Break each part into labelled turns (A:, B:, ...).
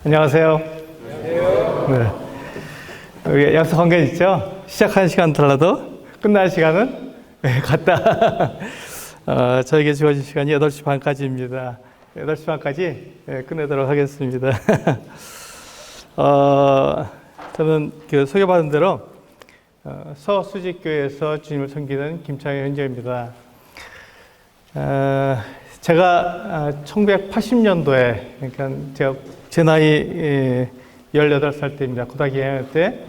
A: 안녕하세요. 네. 여기 약속한 게 있죠? 시작한 시간 달라도 끝날 시간은 같다. 저에게 주어진 시간이 8시 반까지입니다. 8시 반까지 끝내도록 하겠습니다. 저는 소개받은 대로 서수직교회에서 주님을 섬기는 김창현 형제입니다. 제가 1980년도에, 그러니까 제 나이 18살 때입니다. 고등학교 2학년 때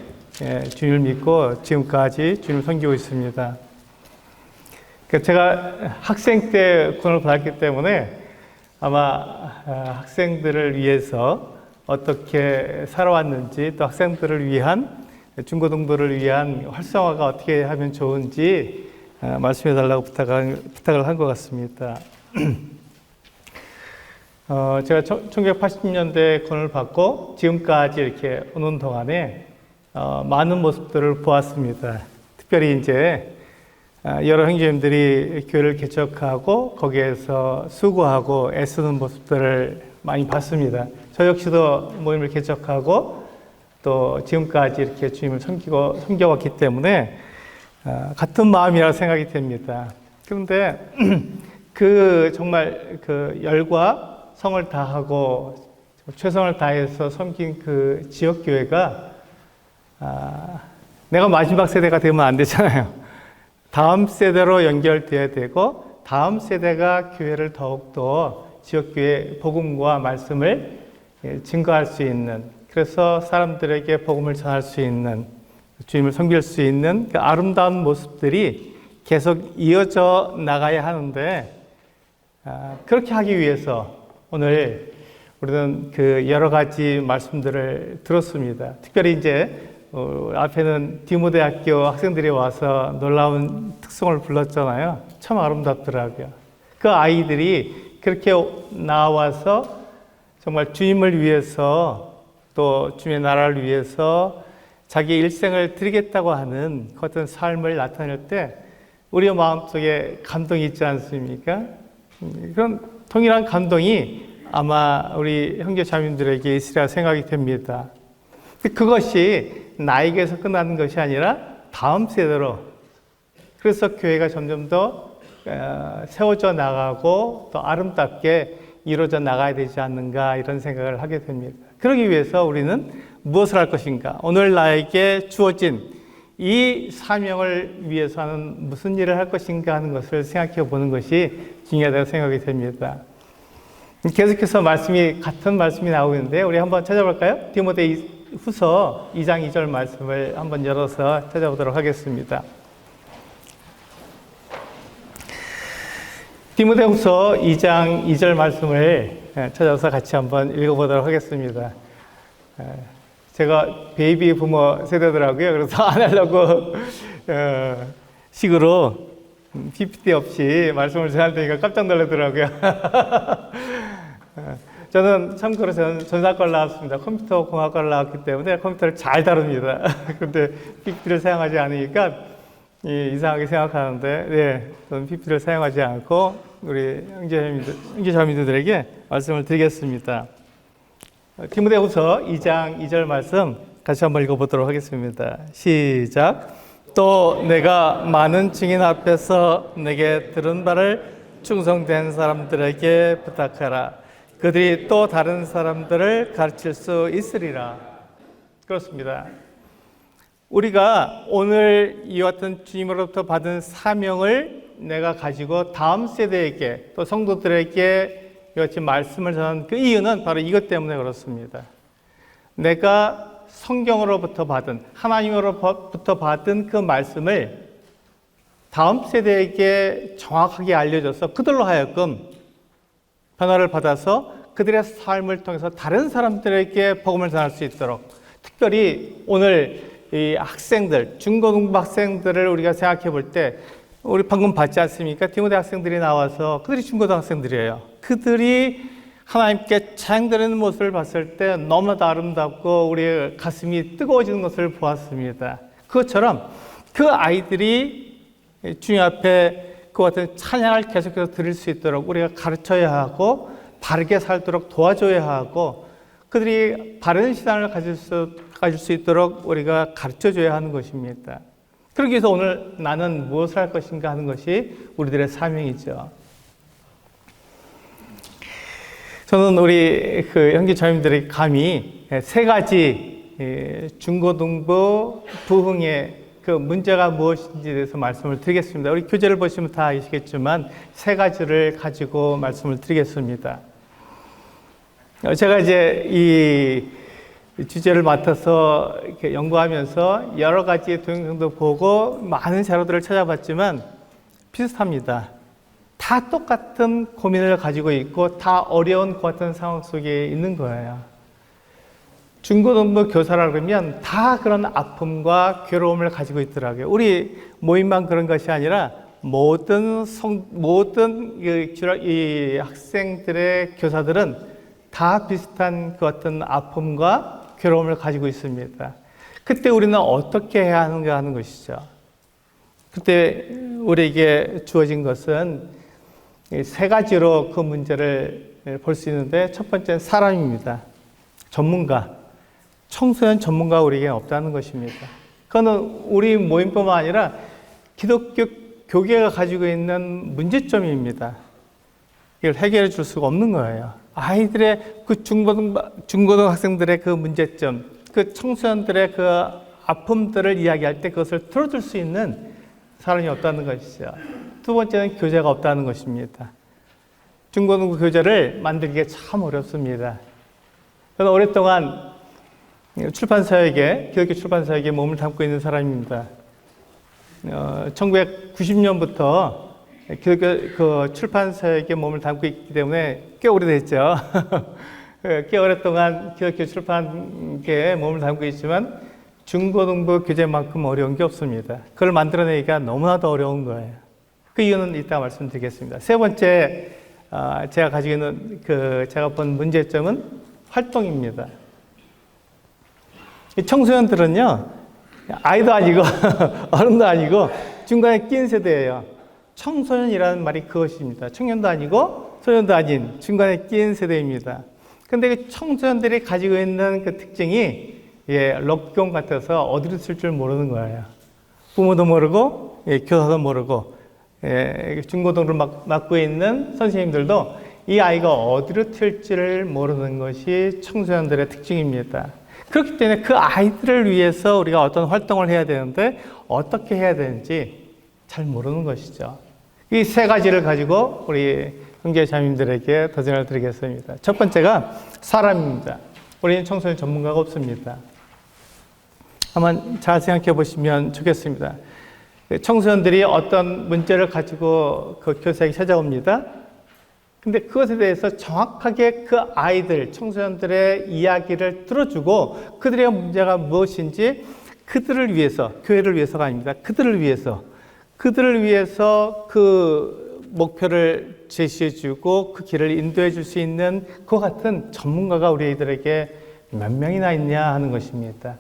A: 주님을 믿고 지금까지 주님을 섬기고 있습니다. 제가 학생 때 구원을 받았기 때문에 아마 학생들을 위해서 어떻게 살아왔는지, 또 학생들을 위한, 중고등부를 위한 활성화가 어떻게 하면 좋은지 말씀해 달라고 부탁을 한 것 같습니다. 제가 1980년대 구원을 받고 지금까지 이렇게 오는 동안에 많은 모습들을 보았습니다. 특별히 이제 여러 형제님들이 교회를 개척하고 거기에서 수고하고 애쓰는 모습들을 많이 봤습니다. 저 역시도 모임을 개척하고 또 지금까지 이렇게 주님을 섬겨왔기 때문에 같은 마음이라 생각이 됩니다. 그런데 정말 열과 성을 다하고 최선을 다해서 섬긴 그 지역교회가 내가 마지막 세대가 되면 안 되잖아요. 다음 세대로 연결돼야 되고 다음 세대가 교회를 더욱더 지역교회 복음과 말씀을 증거할 수 있는, 그래서 사람들에게 복음을 전할 수 있는, 주님을 섬길 수 있는 그 아름다운 모습들이 계속 이어져 나가야 하는데 그렇게 하기 위해서 오늘 우리는 여러 가지 말씀들을 들었습니다. 특별히 이제 앞에는 디모데학교 학생들이 와서 놀라운 특송을 불렀잖아요. 참 아름답더라고요. 그 아이들이 그렇게 나와서 정말 주님을 위해서 또 주님의 나라를 위해서 자기 일생을 드리겠다고 하는 그 어떤 삶을 나타낼 때 우리의 마음속에 감동이 있지 않습니까? 그런 동일한 감동이 아마 우리 형제 자매님들에게 있으리라 생각이 됩니다. 그것이 나에게서 끝나는 것이 아니라 다음 세대로, 그래서 교회가 점점 더 세워져 나가고 또 아름답게 이루어져 나가야 되지 않는가, 이런 생각을 하게 됩니다. 그러기 위해서 우리는 무엇을 할 것인가? 오늘 나에게 주어진 이 사명을 위해서는 무슨 일을 할 것인가 하는 것을 생각해 보는 것이 중요하다고 생각이 됩니다. 계속해서 같은 말씀이 나오고 있는데 우리 한번 찾아볼까요? 디모데 후서 2장 2절 말씀을 한번 열어서 찾아보도록 하겠습니다. 디모데 후서 2장 2절 말씀을 찾아서 같이 한번 읽어보도록 하겠습니다. 제가 베이비 부모 세대더라고요. 그래서 아날로그 식으로 PPT 없이 말씀을 전할 테니까 깜짝 놀라더라고요. 저는 참고로 전자과를 나왔습니다. 컴퓨터 공학과를 나왔기 때문에 컴퓨터를 잘 다룹니다. 그런데 PPT를 사용하지 않으니까 이상하게 생각하는데, 저는 PPT를 사용하지 않고 우리 형제자매들에게 말씀을 드리겠습니다. 디모데후서 2장 2절 말씀 같이 한번 읽어보도록 하겠습니다. 시작. 또 내가 많은 증인 앞에서 내게 들은 바를 충성된 사람들에게 부탁하라. 그들이 또 다른 사람들을 가르칠 수 있으리라. 그렇습니다. 우리가 오늘 이와 같은 주님으로부터 받은 사명을 내가 가지고 다음 세대에게 또 성도들에게 이같이 말씀을 전하는 그 이유는 바로 이것 때문에 그렇습니다. 내가 성경으로부터 받은, 하나님으로부터 받은 그 말씀을 다음 세대에게 정확하게 알려줘서 그들로 하여금 변화를 받아서 그들의 삶을 통해서 다른 사람들에게 복음을 전할 수 있도록, 특별히 오늘 이 학생들, 중고등부 학생들을 우리가 생각해 볼 때 우리 방금 봤지 않습니까? 디모데 학생들이 나와서 그들이 중고등학생들이에요. 그들이 하나님께 찬양드리는 모습을 봤을 때 너무나도 아름답고 우리의 가슴이 뜨거워지는 것을 보았습니다. 그것처럼 그 아이들이 주님 앞에 그 같은 찬양을 계속해서 드릴 수 있도록 우리가 가르쳐야 하고 바르게 살도록 도와줘야 하고, 그들이 바른 신앙을 가질 수 있도록 우리가 가르쳐줘야 하는 것입니다. 그러기 위해서 오늘 나는 무엇을 할 것인가 하는 것이 우리들의 사명이죠. 저는 우리 형제 자매님들에게 감히 세 가지 중고등부 부흥의 그 문제가 무엇인지에 대해서 말씀을 드리겠습니다. 우리 교재를 보시면 다 아시겠지만 세 가지를 가지고 말씀을 드리겠습니다. 제가 이제 이 주제를 맡아서 이렇게 연구하면서 여러 가지 동영상도 보고 많은 자료들을 찾아봤지만 비슷합니다. 다 똑같은 고민을 가지고 있고 다 어려운 것 같은 상황 속에 있는 거예요. 중고등부 교사라 그러면 다 그런 아픔과 괴로움을 가지고 있더라고요. 우리 모임만 그런 것이 아니라 모든 이 학생들의 교사들은 다 비슷한 그 어떤 아픔과 괴로움을 가지고 있습니다. 그때 우리는 어떻게 해야 하는가 하는 것이죠. 그때 우리에게 주어진 것은 세 가지로 그 문제를 볼 수 있는데, 첫 번째는 사람입니다. 전문가. 청소년 전문가가 우리에게 없다는 것입니다. 그거는 우리 모임뿐만 아니라 기독교 교계가 가지고 있는 문제점입니다. 이걸 해결해 줄 수가 없는 거예요. 아이들의 그 중고등학생들의 그 문제점, 그 청소년들의 그 아픔들을 이야기할 때 그것을 들어줄 수 있는 사람이 없다는 것이죠. 두 번째는 교재가 없다는 것입니다. 중고등부 교재를 만들기가 참 어렵습니다. 저는 오랫동안 출판사에게, 기독교 출판사에게 몸을 담고 있는 사람입니다. 1990년부터 기독교 그 출판사에게 몸을 담고 있기 때문에 꽤 오래됐죠. 꽤 오랫동안 기독교 출판계에 몸을 담고 있지만 중고등부 교재만큼 어려운 게 없습니다. 그걸 만들어내기가 너무나도 어려운 거예요. 그 이유는 이따 말씀드리겠습니다. 세 번째, 제가 가지고 있는 제가 본 문제점은 활동입니다. 이 청소년들은요, 아이도 아니고 어른도 아니고 중간에 낀 세대예요. 청소년이라는 말이 그것입니다. 청년도 아니고 소년도 아닌 중간에 낀 세대입니다. 근데 그 청소년들이 가지고 있는 그 특징이 럭비공 같아서 어디로 쓸 줄 모르는 거예요. 부모도 모르고 교사도 모르고 중고등부를 맡고 있는 선생님들도 이 아이가 어디로 튈지를 모르는 것이 청소년들의 특징입니다. 그렇기 때문에 그 아이들을 위해서 우리가 어떤 활동을 해야 되는데 어떻게 해야 되는지 잘 모르는 것이죠. 이 세 가지를 가지고 우리 형제 자매님들에게 도전을 드리겠습니다. 첫 번째가 사람입니다. 우리는 청소년 전문가가 없습니다. 한번 잘 생각해 보시면 좋겠습니다. 청소년들이 어떤 문제를 가지고 그 교사에게 찾아옵니다. 근데 그것에 대해서 정확하게 그 아이들, 청소년들의 이야기를 들어주고 그들의 문제가 무엇인지 그들을 위해서, 교회를 위해서가 아닙니다. 그들을 위해서 그 목표를 제시해주고 그 길을 인도해 줄 수 있는 그 같은 전문가가 우리 아이들에게 몇 명이나 있냐 하는 것입니다.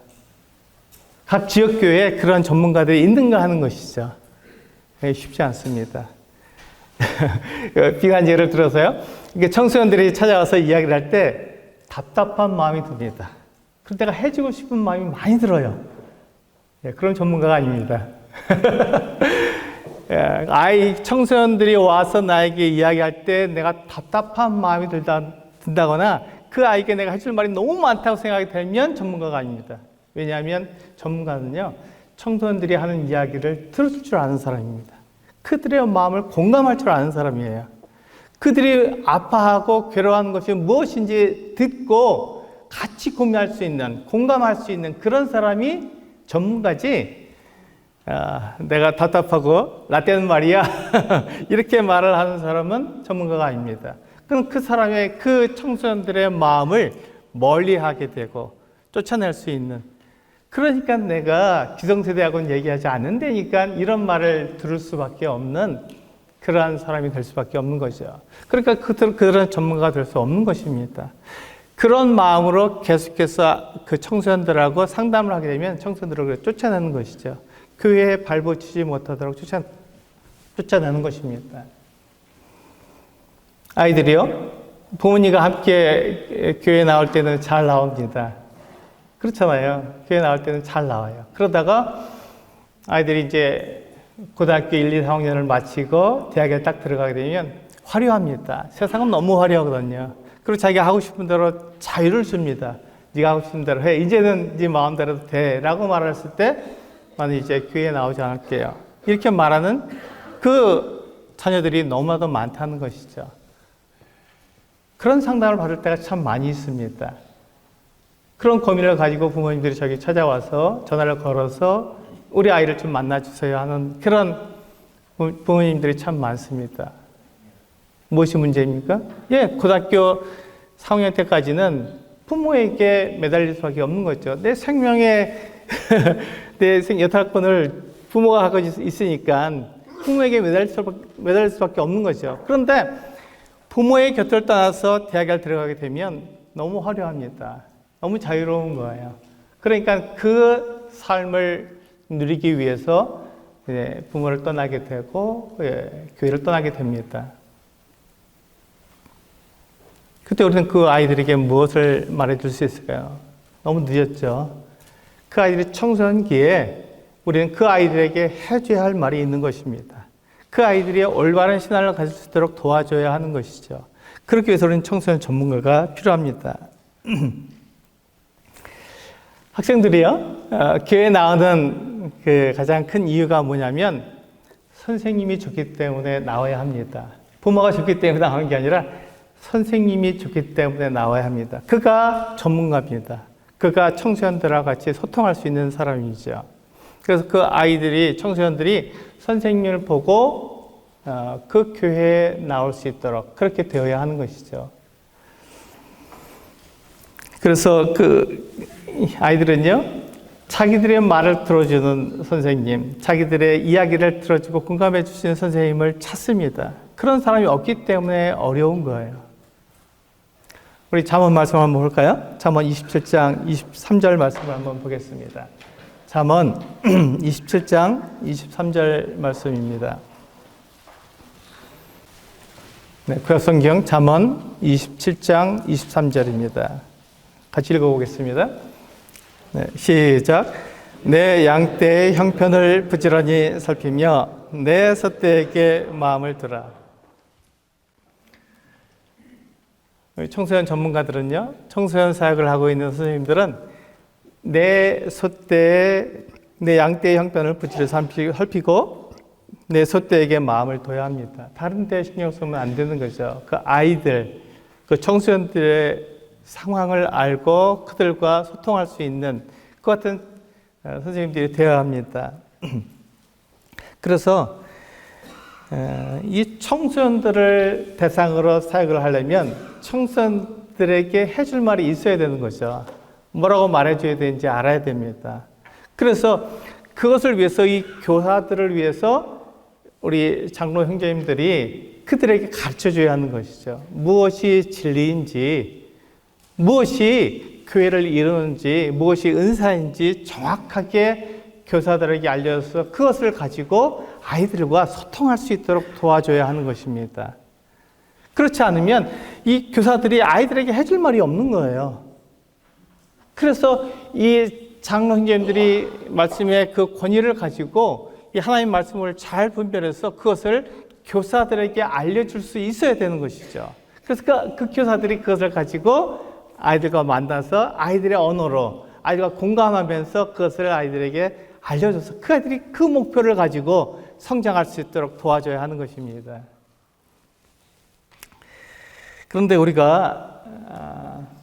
A: 각 지역교회에 그런 전문가들이 있는가 하는 것이죠. 쉽지 않습니다. 비관 예를 들어서요. 청소년들이 찾아와서 이야기를 할 때 답답한 마음이 듭니다. 그럴 때가 해주고 싶은 마음이 많이 들어요. 그런 전문가가 아닙니다. 청소년들이 와서 나에게 이야기할 때 내가 답답한 마음이 든다거나 그 아이에게 내가 해줄 말이 너무 많다고 생각이 들면 전문가가 아닙니다. 왜냐하면 전문가는요, 청소년들이 하는 이야기를 들어줄 줄 아는 사람입니다. 그들의 마음을 공감할 줄 아는 사람이에요. 그들이 아파하고 괴로워하는 것이 무엇인지 듣고 같이 고민할 수 있는, 공감할 수 있는 그런 사람이 전문가지, 내가 답답하고 라떼는 말이야 이렇게 말을 하는 사람은 전문가가 아닙니다. 그럼 그 사람의, 그 청소년들의 마음을 멀리하게 되고 쫓아낼 수 있는, 그러니까 내가 기성세대하고는 얘기하지 않는다니까 이런 말을 들을 수밖에 없는 그러한 사람이 될 수밖에 없는 거죠. 그러니까 그들은 전문가가 될 수 없는 것입니다. 그런 마음으로 계속해서 그 청소년들하고 상담을 하게 되면 청소년들을 쫓아내는 것이죠. 교회에 발붙이지 못하도록 쫓아내는 것입니다. 아이들이요, 부모님과 함께 교회 나올 때는 잘 나옵니다. 그렇잖아요. 교회 나올 때는 잘 나와요. 그러다가 아이들이 이제 고등학교 1, 2, 4학년을 마치고 대학에 딱 들어가게 되면 화려합니다. 세상은 너무 화려하거든요. 그리고 자기가 하고 싶은 대로 자유를 줍니다. 네가 하고 싶은 대로 해. 이제는 네 마음대로 돼. 라고 말했을 때 나는 이제 교회에 나오지 않을게요. 이렇게 말하는 그 자녀들이 너무나도 많다는 것이죠. 그런 상담을 받을 때가 참 많이 있습니다. 그런 고민을 가지고 부모님들이 저기 찾아와서 전화를 걸어서 우리 아이를 좀 만나주세요 하는 그런 부모님들이 참 많습니다. 무엇이 문제입니까? 고등학교 4학년 때까지는 부모에게 매달릴 수밖에 없는 거죠. 내 생명의 내 여탈권을 부모가 하고 있으니까 부모에게 매달릴 수밖에 없는 거죠. 그런데 부모의 곁을 떠나서 대학에 들어가게 되면 너무 화려합니다. 너무 자유로운 거예요. 그러니까 그 삶을 누리기 위해서 부모를 떠나게 되고 교회를 떠나게 됩니다. 그때 우리는 그 아이들에게 무엇을 말해줄 수 있을까요? 너무 늦었죠. 그 아이들이 청소년기에 우리는 그 아이들에게 해줘야 할 말이 있는 것입니다. 그 아이들이 올바른 신앙을 가질 수 있도록 도와줘야 하는 것이죠. 그렇기 위해서 우리는 청소년 전문가가 필요합니다. 학생들이요, 교회에 나오는 그 가장 큰 이유가 뭐냐면 선생님이 좋기 때문에 나와야 합니다. 부모가 좋기 때문에 나오는 게 아니라 선생님이 좋기 때문에 나와야 합니다. 그가 전문가입니다. 그가 청소년들과 같이 소통할 수 있는 사람이죠. 그래서 그 아이들이, 청소년들이 선생님을 보고 그 교회에 나올 수 있도록 그렇게 되어야 하는 것이죠. 그래서 그 아이들은요, 자기들의 말을 들어주는 선생님, 자기들의 이야기를 들어주고 공감해 주시는 선생님을 찾습니다. 그런 사람이 없기 때문에 어려운 거예요. 우리 잠언 말씀 한번 볼까요? 잠언 27장 23절 말씀을 한번 보겠습니다. 잠언 27장 23절 말씀입니다. 구약성경 잠언 27장 23절입니다. 같이 읽어보겠습니다. 시작. 내 양떼의 형편을 부지런히 살피며 내 숫대에게 마음을 두라. 청소년 전문가들은요, 청소년 사역을 하고 있는 선생님들은 내 숫대에, 내 양떼의 형편을 부지런히 살피고 내 숫대에게 마음을 둬야 합니다. 다른 데 신경 쓰면 안 되는 거죠. 그 아이들, 그 청소년들의 상황을 알고 그들과 소통할 수 있는 그 같은 선생님들이 되어야 합니다. 그래서 이 청소년들을 대상으로 사역을 하려면 청소년들에게 해줄 말이 있어야 되는 거죠. 뭐라고 말해줘야 되는지 알아야 됩니다. 그래서 그것을 위해서 이 교사들을 위해서 우리 장로 형제님들이 그들에게 가르쳐줘야 하는 것이죠. 무엇이 진리인지, 무엇이 교회를 이루는지, 무엇이 은사인지 정확하게 교사들에게 알려서 그것을 가지고 아이들과 소통할 수 있도록 도와줘야 하는 것입니다. 그렇지 않으면 이 교사들이 아이들에게 해줄 말이 없는 거예요. 그래서 이 장로 형제님들이 말씀의 그 권위를 가지고 이 하나님 말씀을 잘 분별해서 그것을 교사들에게 알려줄 수 있어야 되는 것이죠. 그래서 그 교사들이 그것을 가지고 아이들과 만나서 아이들의 언어로 아이들과 공감하면서 그것을 아이들에게 알려줘서 그 아이들이 그 목표를 가지고 성장할 수 있도록 도와줘야 하는 것입니다. 그런데 우리가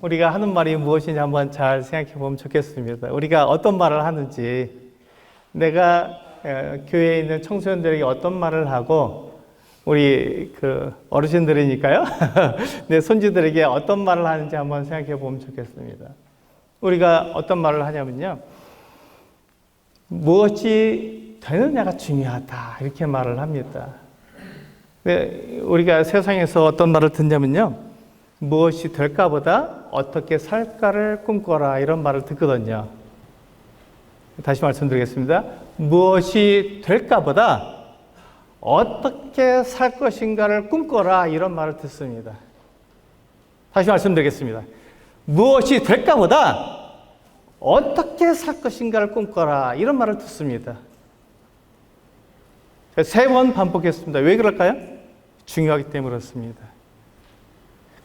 A: 하는 말이 무엇인지 한번 잘 생각해 보면 좋겠습니다. 우리가 어떤 말을 하는지, 내가 교회에 있는 청소년들에게 어떤 말을 하고, 우리 그 어르신들이니까요. 내 손주들에게 어떤 말을 하는지 한번 생각해 보면 좋겠습니다. 우리가 어떤 말을 하냐면요, 무엇이 되느냐가 중요하다, 이렇게 말을 합니다. 우리가 세상에서 어떤 말을 듣냐면요, 무엇이 될까보다 어떻게 살까를 꿈꿔라, 이런 말을 듣거든요. 다시 말씀드리겠습니다. 무엇이 될까보다 어떻게 살 것인가를 꿈꿔라, 이런 말을 듣습니다. 다시 말씀드리겠습니다. 무엇이 될까 보다 어떻게 살 것인가를 꿈꿔라. 이런 말을 듣습니다. 3번 반복했습니다. 왜 그럴까요? 중요하기 때문에 그렇습니다.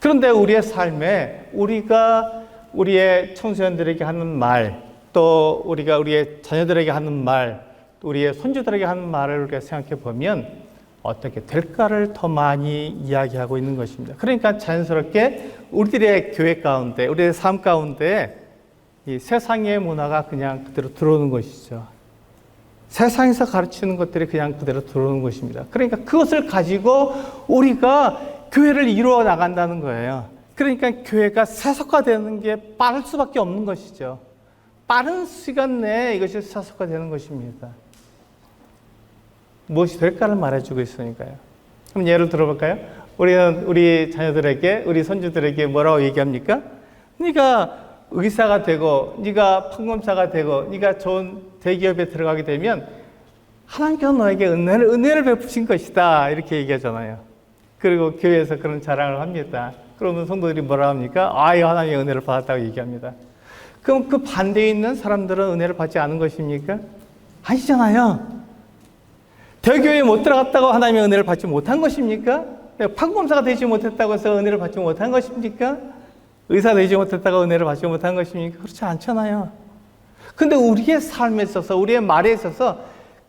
A: 그런데 우리의 삶에 우리가 우리의 청소년들에게 하는 말, 또 우리가 우리의 자녀들에게 하는 말, 또 우리의 손주들에게 하는 말을 우리가 생각해 보면 어떻게 될까를 더 많이 이야기하고 있는 것입니다. 그러니까 자연스럽게 우리들의 교회 가운데, 우리의 삶 가운데 이 세상의 문화가 그냥 그대로 들어오는 것이죠. 세상에서 가르치는 것들이 그냥 그대로 들어오는 것입니다. 그러니까 그것을 가지고 우리가 교회를 이루어 나간다는 거예요. 그러니까 교회가 세속화되는 게 빠를 수밖에 없는 것이죠. 빠른 시간 내에 이것이 세속화되는 것입니다. 무엇이 될까를 말해주고 있으니까요. 그럼 예를 들어볼까요? 우리는 우리 자녀들에게, 우리 손주들에게 뭐라고 얘기합니까? 네가 의사가 되고, 네가 판검사가 되고, 네가 좋은 대기업에 들어가게 되면 하나님께서 너에게 은혜를 베푸신 것이다. 이렇게 얘기하잖아요. 그리고 교회에서 그런 자랑을 합니다. 그러면 성도들이 뭐라 합니까? 아이, 하나님의 은혜를 받았다고 얘기합니다. 그럼 그 반대에 있는 사람들은 은혜를 받지 않은 것입니까? 아니잖아요. 대교회에 못 들어갔다고 하나님의 은혜를 받지 못한 것입니까? 판검사가 되지 못했다고 해서 은혜를 받지 못한 것입니까? 의사 되지 못했다고 은혜를 받지 못한 것입니까? 그렇지 않잖아요. 근데 우리의 삶에 있어서, 우리의 말에 있어서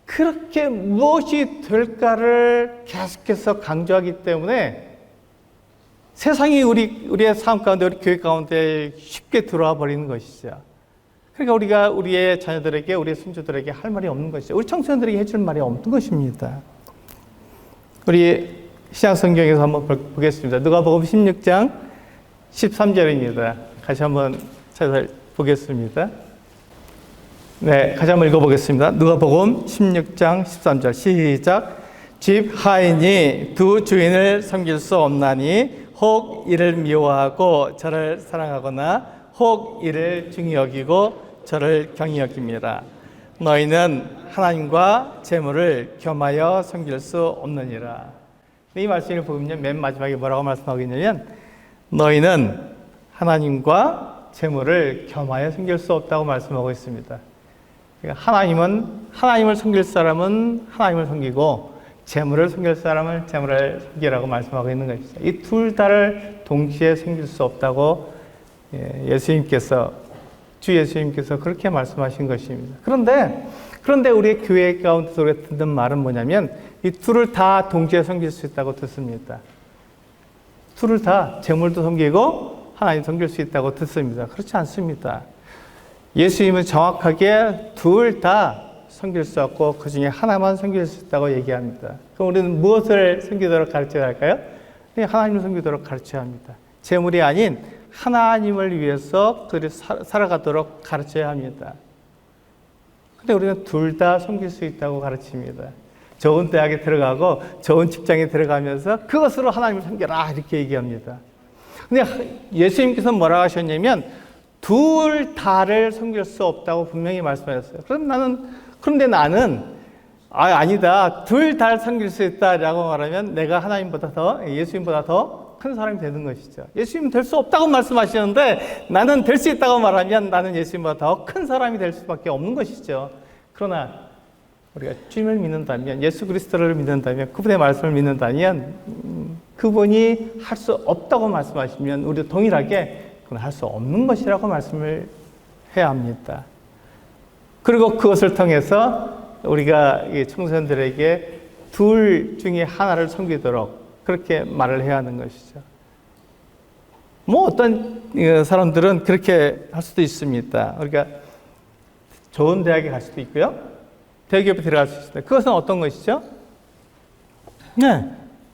A: 그렇게 무엇이 될까를 계속해서 강조하기 때문에 세상이 우리의 삶 가운데, 우리 교회 가운데 쉽게 들어와 버리는 것이죠. 그러니까 우리가 우리의 자녀들에게, 우리의 손주들에게 할 말이 없는 것이죠. 우리 청소년들에게 해줄 말이 없는 것입니다. 우리 신약 성경에서 한번 보겠습니다. 누가복음 16장 13절입니다. 같이 한번 찾아보겠습니다. 네, 같이 한번 읽어보겠습니다. 누가복음 16장 13절 시작. 집 하인이 두 주인을 섬길 수 없나니 혹 이를 미워하고 저를 사랑하거나 혹 이를 중히 여기고 저를 경히 여깁니다. 너희는 하나님과 재물을 겸하여 섬길 수 없느니라. 이 말씀을 보면 맨 마지막에 뭐라고 말씀하고 있냐면 너희는 하나님과 재물을 겸하여 섬길 수 없다고 말씀하고 있습니다. 그러니까 하나님을 섬길 사람은 하나님을 섬기고 재물을 섬길 사람은 재물을 섬기라고 말씀하고 있는 것이죠. 이 둘 다를 동시에 섬길 수 없다고 주 예수님께서 그렇게 말씀하신 것입니다. 그런데 우리 교회 가운데서 우리가 듣는 말은 뭐냐면 이 둘을 다 동시에 섬길 수 있다고 듣습니다. 둘을 다 재물도 섬기고 하나님 섬길 수 있다고 듣습니다. 그렇지 않습니다. 예수님은 정확하게 둘 다 섬길 수 없고 그 중에 하나만 섬길 수 있다고 얘기합니다. 그럼 우리는 무엇을 섬기도록 가르쳐야 할까요? 하나님을 섬기도록 가르쳐야 합니다. 재물이 아닌 하나님을 위해서 그들이 살아가도록 가르쳐야 합니다. 근데 우리는 둘 다 섬길 수 있다고 가르칩니다. 좋은 대학에 들어가고 좋은 직장에 들어가면서 그것으로 하나님을 섬겨라 이렇게 얘기합니다. 근데 예수님께서 뭐라고 하셨냐면 둘 다를 섬길 수 없다고 분명히 말씀하셨어요. 그런데 나는 아니다. 둘 다 섬길 수 있다라고 말하면 내가 하나님보다 더 예수님보다 더 큰 사람이 되는 것이죠. 예수님은 될 수 없다고 말씀하시는데 나는 될 수 있다고 말하면 나는 예수님보다 더 큰 사람이 될 수밖에 없는 것이죠. 그러나 우리가 주님을 믿는다면, 예수 그리스도를 믿는다면, 그분의 말씀을 믿는다면 그분이 할 수 없다고 말씀하시면 우리도 동일하게 그건 할 수 없는 것이라고 말씀을 해야 합니다. 그리고 그것을 통해서 우리가 청소년들에게 둘 중에 하나를 섬기도록 그렇게 말을 해야 하는 것이죠. 어떤 사람들은 그렇게 할 수도 있습니다. 우리가 좋은 대학에 갈 수도 있고요. 대기업에 들어갈 수 있습니다. 그것은 어떤 것이죠? 네.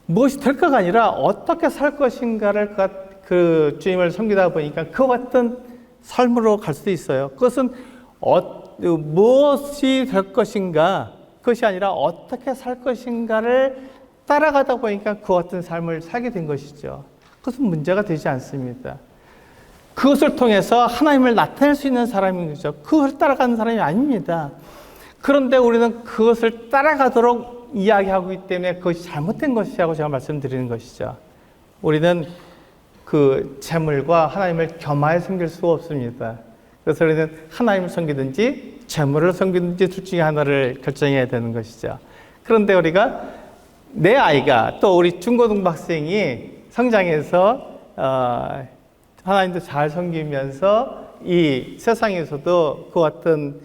A: 무엇이 될까가 아니라 어떻게 살 것인가를 그 주님을 섬기다 보니까 그와 같은 삶으로 갈 수도 있어요. 그것은 무엇이 될 것인가, 그것이 아니라 어떻게 살 것인가를 따라가다 보니까 그와 같은 삶을 살게 된 것이죠. 그것은 문제가 되지 않습니다. 그것을 통해서 하나님을 나타낼 수 있는 사람인 거죠. 그것을 따라가는 사람이 아닙니다. 그런데 우리는 그것을 따라가도록 이야기하고 있기 때문에 그것이 잘못된 것이라고 제가 말씀드리는 것이죠. 우리는 그 재물과 하나님을 겸하여 섬길 수가 없습니다. 그래서 우리는 하나님을 섬기든지 재물을 섬기든지 둘 중에 하나를 결정해야 되는 것이죠. 그런데 우리가 내 아이가 또 우리 중고등부 학생이 성장해서 하나님도 잘 섬기면서 이 세상에서도 그 같은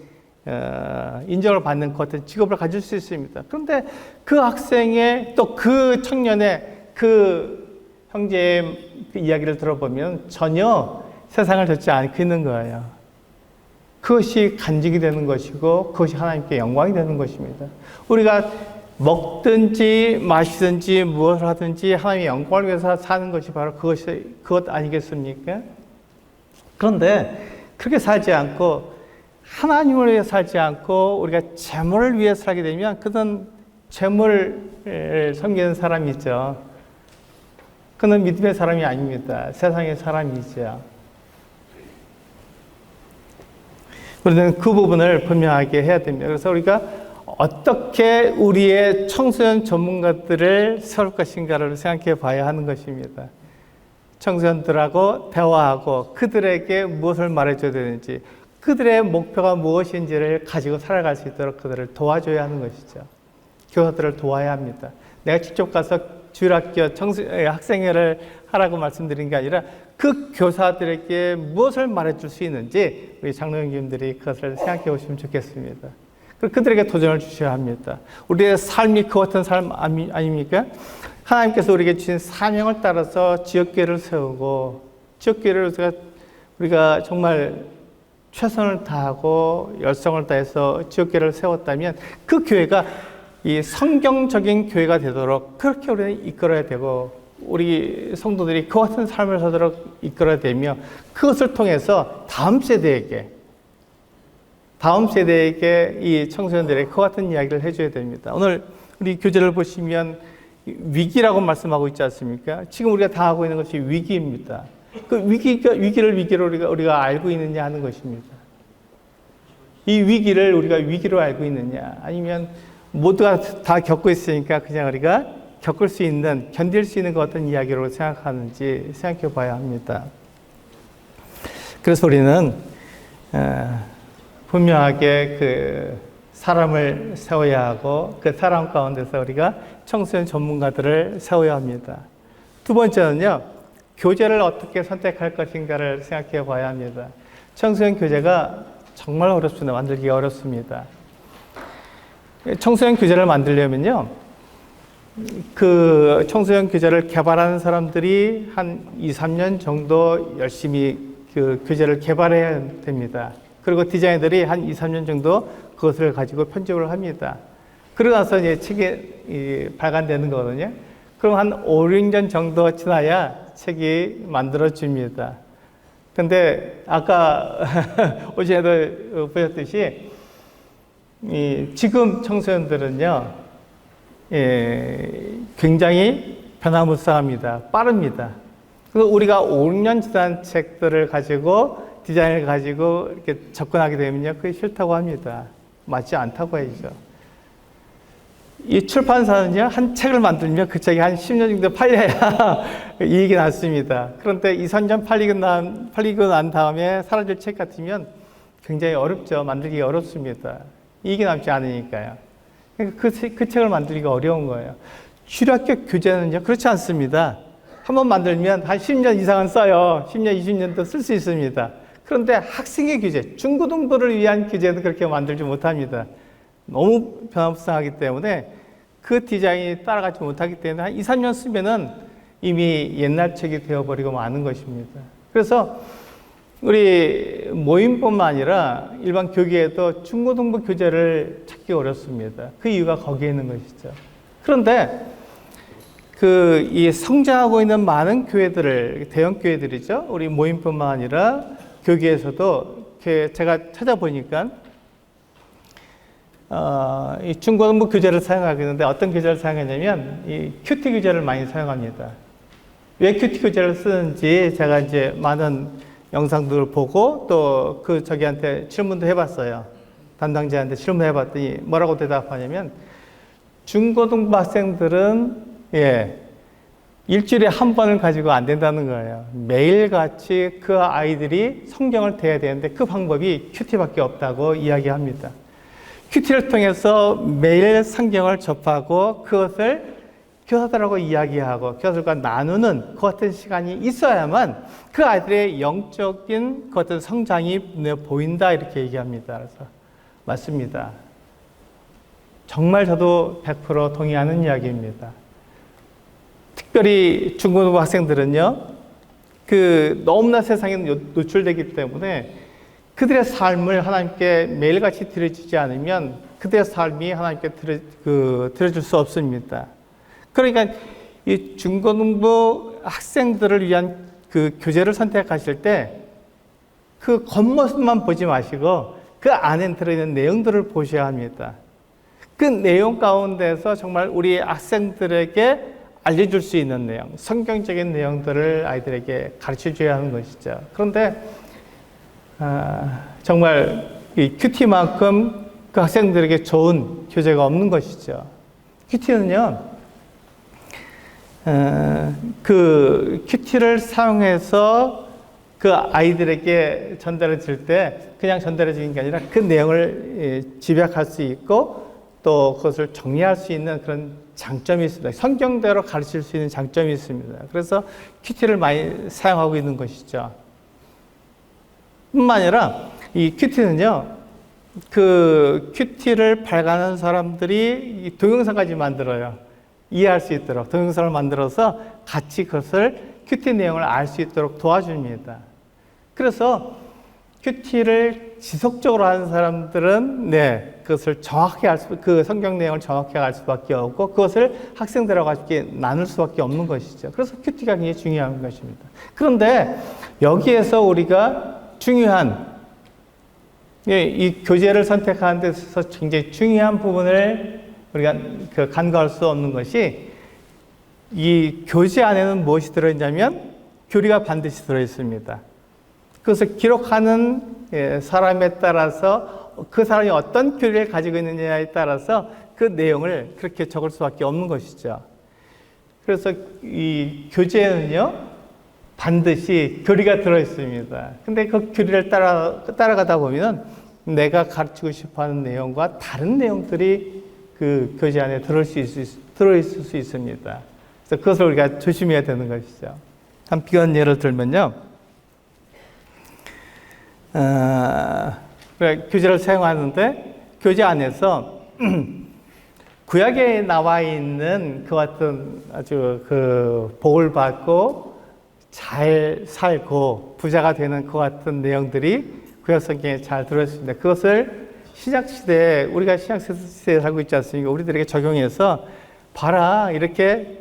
A: 인정을 받는 그 같은 직업을 가질 수 있습니다. 그런데 그 학생의 또 그 청년의 그 형제의 그 이야기를 들어보면 전혀 세상을 좇지 않고 있는 거예요. 그것이 간직이 되는 것이고 그것이 하나님께 영광이 되는 것입니다. 우리가 먹든지 마시든지 무엇을 하든지 하나님의 영광을 위해서 사는 것이 바로 그것 아니겠습니까? 그런데 그렇게 살지 않고 하나님을 위해 살지 않고 우리가 재물을 위해 살게 되면 그는 재물을 섬기는 사람이죠. 그는 믿음의 사람이 아닙니다. 세상의 사람이죠. 우리는 그 부분을 분명하게 해야 됩니다. 그래서 우리가 어떻게 우리의 청소년 전문가들을 세울 것인가를 생각해 봐야 하는 것입니다. 청소년들하고 대화하고 그들에게 무엇을 말해줘야 되는지, 그들의 목표가 무엇인지를 가지고 살아갈 수 있도록 그들을 도와줘야 하는 것이죠. 교사들을 도와야 합니다. 내가 직접 가서 주일학교 학생회를 하라고 말씀드린 게 아니라 그 교사들에게 무엇을 말해줄 수 있는지 우리 장로님들이 그것을 생각해 보시면 좋겠습니다. 그리고 그들에게 도전을 주셔야 합니다. 우리의 삶이 그 같은 삶 아닙니까? 하나님께서 우리에게 주신 사명을 따라서 지역교회를 세우고 지역교회를 우리가 정말 최선을 다하고 열성을 다해서 지역교회를 세웠다면 그 교회가 이 성경적인 교회가 되도록 그렇게 우리는 이끌어야 되고 우리 성도들이 그 같은 삶을 사도록 이끌어야 되며 그것을 통해서 다음 세대에게 이 청소년들에게 그 같은 이야기를 해줘야 됩니다. 오늘 우리 교재를 보시면 위기라고 말씀하고 있지 않습니까? 지금 우리가 당하고 있는 것이 위기입니다. 그 위기를 위기로 우리가 알고 있느냐 하는 것입니다. 이 위기를 우리가 위기로 알고 있느냐 아니면 모두가 다 겪고 있으니까 그냥 우리가 겪을 수 있는, 견딜 수 있는 것 같은 이야기로 생각하는지 생각해 봐야 합니다. 그래서 우리는 분명하게 그 사람을 세워야 하고 그 사람 가운데서 우리가 청소년 전문가들을 세워야 합니다. 두 번째는요, 교재를 어떻게 선택할 것인가를 생각해 봐야 합니다. 청소년 교재가 정말 어렵습니다. 만들기가 어렵습니다. 청소년 교재를 만들려면요, 그 청소년 교재를 개발하는 사람들이 한 2, 3년 정도 열심히 그 교재를 개발해야 됩니다. 그리고 디자이너들이 한 2, 3년 정도 그것을 가지고 편집을 합니다. 그러고 나서 이제 책이 발간되는 거거든요. 그럼 한 5, 6년 정도 지나야 책이 만들어집니다. 근데 아까 어제도 보셨듯이 지금 청소년들은요, 굉장히 변화무쌍합니다. 빠릅니다. 그래서 우리가 5, 6년 지난 책들을 가지고 디자인을 가지고 이렇게 접근하게 되면요, 그게 싫다고 합니다. 맞지 않다고 하죠. 이 출판사는요, 한 책을 만들면 그 책이 한 10년 정도 팔려야 이익이 났습니다. 그런데 2, 3년 팔리고 난 다음에 사라질 책 같으면 굉장히 어렵죠. 만들기 어렵습니다. 이익이 남지 않으니까요. 그 책을 만들기가 어려운 거예요. 주일학교 교재는요, 그렇지 않습니다. 한번 만들면 한 10년 이상은 써요. 10년, 20년도 쓸 수 있습니다. 그런데 학생의 교재, 중고등부를 위한 교재는 그렇게 만들지 못합니다. 너무 변화무쌍하기 때문에 그 디자인이 따라가지 못하기 때문에 한 2, 3년 쓰면은 이미 옛날 책이 되어버리고 마는 것입니다. 그래서 우리 모임뿐만 아니라 일반 교계에도 중고등부 교재를 찾기 어렵습니다. 그 이유가 거기에 있는 것이죠. 그런데 이 성장하고 있는 많은 교회들을, 대형 교회들이죠. 우리 모임뿐만 아니라 교계에서도 제가 찾아보니까 이 중고등부 교재를 사용하겠는데 어떤 교재를 사용하냐면 이 큐티 교재를 많이 사용합니다. 왜 큐티 교재를 쓰는지 제가 이제 많은 영상들을 보고 또 저기한테 질문도 해봤어요. 담당자한테 질문해봤더니 뭐라고 대답하냐면 중고등부 학생들은 일주일에 한 번을 가지고 안 된다는 거예요. 매일같이 그 아이들이 성경을 대해야 되는데 그 방법이 큐티밖에 없다고 이야기합니다. 큐티를 통해서 매일 성경을 접하고 그것을 교사들하고 이야기하고 교사들과 나누는 그 같은 시간이 있어야만 그 아이들의 영적인 그 같은 성장이 보인다 이렇게 얘기합니다. 그래서 맞습니다. 정말 저도 100% 동의하는 이야기입니다. 특별히 중고등부 학생들은요, 너무나 세상에 노출되기 때문에 그들의 삶을 하나님께 매일같이 드려주지 않으면 그들의 삶이 하나님께 드려줄 수 없습니다. 그러니까 이 중고등부 학생들을 위한 그 교재를 선택하실 때 그 겉모습만 보지 마시고 그 안에 들어있는 내용들을 보셔야 합니다. 그 내용 가운데서 정말 우리 학생들에게 알려줄 수 있는 내용, 성경적인 내용들을 아이들에게 가르쳐줘야 하는 것이죠. 그런데 정말 이 큐티만큼 그 학생들에게 좋은 교재가 없는 것이죠. 큐티는요, 그 큐티를 사용해서 그 아이들에게 전달해 줄 때 그냥 전달해 주는 게 아니라 그 내용을 집약할 수 있고 또 그것을 정리할 수 있는 그런 장점이 있습니다. 성경대로 가르칠 수 있는 장점이 있습니다. 그래서 큐티를 많이 사용하고 있는 것이죠. 뿐만 아니라 이 큐티는요, 그 큐티를 발간하는 사람들이 동영상까지 만들어요. 이해할 수 있도록 동영상을 만들어서 같이 그것을 큐티 내용을 알 수 있도록 도와줍니다. 그래서 큐티를 지속적으로 하는 사람들은 그것을 정확히 그 성경 내용을 정확히 알 수밖에 없고 그것을 학생들하고 함께 나눌 수밖에 없는 것이죠. 그래서 큐티가 굉장히 중요한 것입니다. 그런데 여기에서 우리가 중요한 이 교재를 선택하는 데 있어서 굉장히 중요한 부분을 우리가 간과할 수 없는 것이 이 교재 안에는 무엇이 들어있냐면 교리가 반드시 들어있습니다. 그것을 기록하는 사람에 따라서 그 사람이 어떤 교리를 가지고 있느냐에 따라서 그 내용을 그렇게 적을 수밖에 없는 것이죠. 그래서 이 교재에는요, 반드시 교리가 들어있습니다. 근데 그 교리를 따라가다 보면 내가 가르치고 싶어 하는 내용과 다른 내용들이 그 교재 안에 들어있을 수 있습니다. 그래서 그것을 우리가 조심해야 되는 것이죠. 한 비관 예를 들면요. 교재를 사용하는데 교재 안에서 구약에 나와 있는 그 같은 아주 그 복을 받고 잘 살고 부자가 되는 그 같은 내용들이 구약 성경에 잘 들어있습니다. 그것을 신약시대에 우리가 신약시대에 살고 있지 않습니까? 우리들에게 적용해서 봐라, 이렇게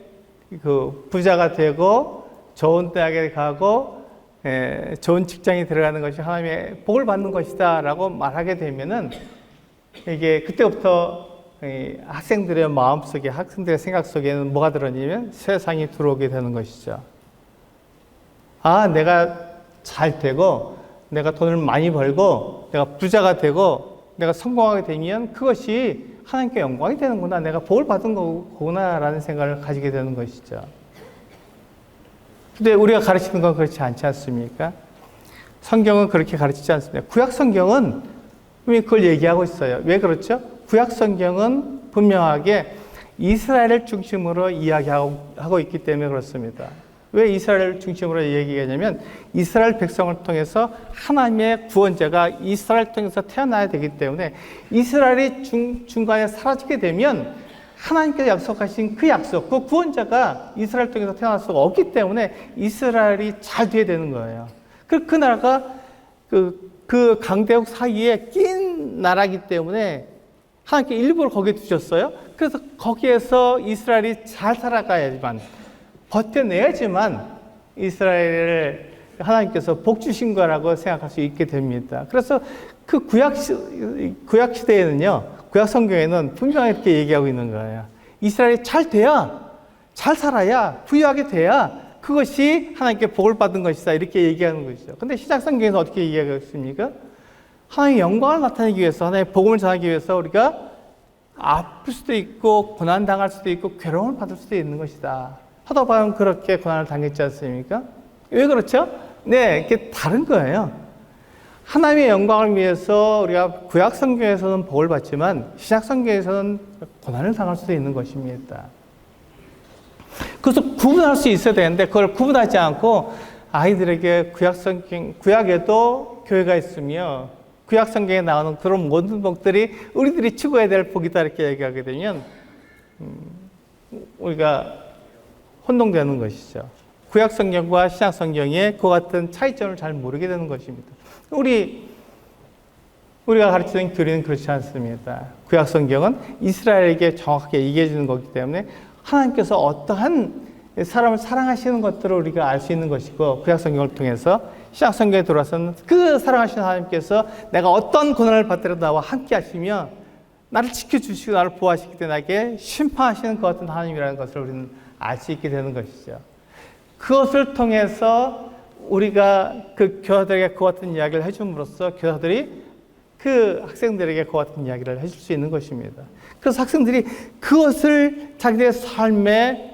A: 그 부자가 되고 좋은 대학에 가고 좋은 직장에 들어가는 것이 하나님의 복을 받는 것이다 라고 말하게 되면은 이게 그때부터 학생들의 마음속에, 학생들의 생각 속에는 뭐가 들어오냐면 세상이 들어오게 되는 것이죠. 아, 내가 잘 되고 내가 돈을 많이 벌고 내가 부자가 되고 내가 성공하게 되면 그것이 하나님께 영광이 되는구나, 내가 복을 받은 거구나 라는 생각을 가지게 되는 것이죠. 근데 우리가 가르치는 건 그렇지 않지 않습니까? 성경은 그렇게 가르치지 않습니다. 구약 성경은 분명히 그걸 얘기하고 있어요. 왜 그렇죠? 구약 성경은 분명하게 이스라엘을 중심으로 이야기하고 있기 때문에 그렇습니다. 왜 이스라엘을 중심으로 얘기하냐면 이스라엘 백성을 통해서 하나님의 구원자가 이스라엘을 통해서 태어나야 되기 때문에 이스라엘이 중간에 사라지게 되면 하나님께서 약속하신 그 약속, 그 구원자가 이스라엘 통해서 태어날 수가 없기 때문에 이스라엘이 잘 돼야 되는 거예요. 그 나라가 그 강대국 사이에 낀 나라이기 때문에 하나님께 일부러 거기에 두셨어요. 그래서 거기에서 이스라엘이 잘 살아가야지만, 버텨내야지만 이스라엘을 하나님께서 복 주신 거라고 생각할 수 있게 됩니다. 그래서 그 구약 시대에는요, 구약 성경에는 분명히 이렇게 얘기하고 있는 거예요. 이스라엘이 잘 돼야, 잘 살아야, 부유하게 돼야 그것이 하나님께 복을 받은 것이다, 이렇게 얘기하는 것이죠. 근데 신약 성경에서 어떻게 얘기하고 있습니까? 하나님의 영광을 나타내기 위해서, 하나님의 복음을 전하기 위해서 우리가 아플 수도 있고 고난당할 수도 있고 괴로움을 받을 수도 있는 것이다. 사도 바울은 그렇게 고난을 당했지 않습니까? 왜 그렇죠? 네, 이게 다른 거예요. 하나님의 영광을 위해서 우리가 구약 성경에서는 복을 받지만 신약 성경에서는 고난을 당할 수도 있는 것입니다. 그래서 구분할 수 있어야 되는데 그걸 구분하지 않고 아이들에게 구약에도 교회가 있으며 구약 성경에 나오는 그런 모든 복들이 우리들이 추구해야 될 복이다 이렇게 얘기하게 되면 우리가 혼동되는 것이죠. 구약 성경과 신약 성경의 그 같은 차이점을 잘 모르게 되는 것입니다. 우리가 가르치는 교리는 그렇지 않습니다. 구약 성경은 이스라엘에게 정확하게 얘기해 주는 거기 때문에 하나님께서 어떠한 사람을 사랑하시는 것들을 우리가 알 수 있는 것이고 구약 성경을 통해서 신약 성경에 들어와서는 그 사랑하시는 하나님께서 내가 어떤 고난을 받더라도 나와 함께 하시며 나를 지켜주시고 나를 보호하시기 때문에 나에게 심판하시는 것 같은 하나님이라는 것을 우리는 알 수 있게 되는 것이죠. 그것을 통해서 우리가 그 교사들에게 그 같은 이야기를 해줌으로써 교사들이 그 학생들에게 그 같은 이야기를 해줄 수 있는 것입니다. 그래서 학생들이 그것을 자기들의 삶의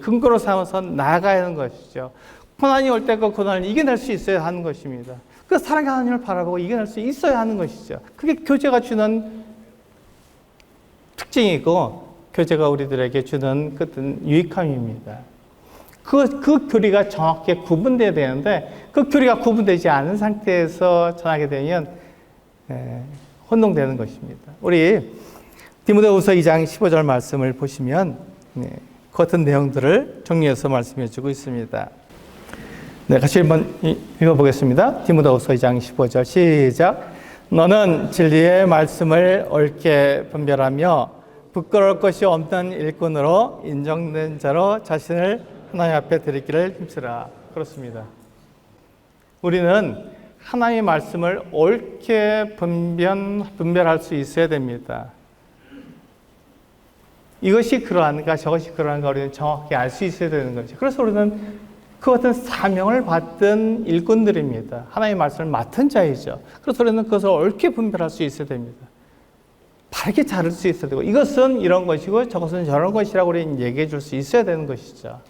A: 근거로 삼아서 나아가야 하는 것이죠. 고난이 올 때 그 고난을 이겨낼 수 있어야 하는 것입니다. 그 사랑의 하나님을 바라보고 이겨낼 수 있어야 하는 것이죠. 그게 교제가 주는 특징이고 교제가 우리들에게 주는 그 유익함입니다. 그 교리가 정확하게 구분돼야 되는데 그 교리가 구분되지 않은 상태에서 전하게 되면 혼동되는 것입니다. 우리 디모데후서 2장 15절 말씀을 보시면 그 같은 내용들을 정리해서 말씀해 주고 있습니다. 네, 같이 한번 읽어보겠습니다. 디모데후서 2장 15절 시작. 너는 진리의 말씀을 옳게 분별하며 부끄러울 것이 없는 일꾼으로 인정된 자로 자신을 하나님 앞에 드리기를 힘쓰라. 그렇습니다. 우리는 하나님의 말씀을 옳게 분별할 수 있어야 됩니다. 이것이 그러한가 저것이 그러한가 우리는 정확히 알 수 있어야 되는 거죠. 그래서 우리는 그 같은 사명을 받은 일꾼들입니다. 하나님의 말씀을 맡은 자이죠. 그래서 우리는 그것을 옳게 분별할 수 있어야 됩니다. 바르게 자를 수 있어야 되고 이것은 이런 것이고 저것은 저런 것이라고 우리는 얘기해 줄 수 있어야 되는 것이죠.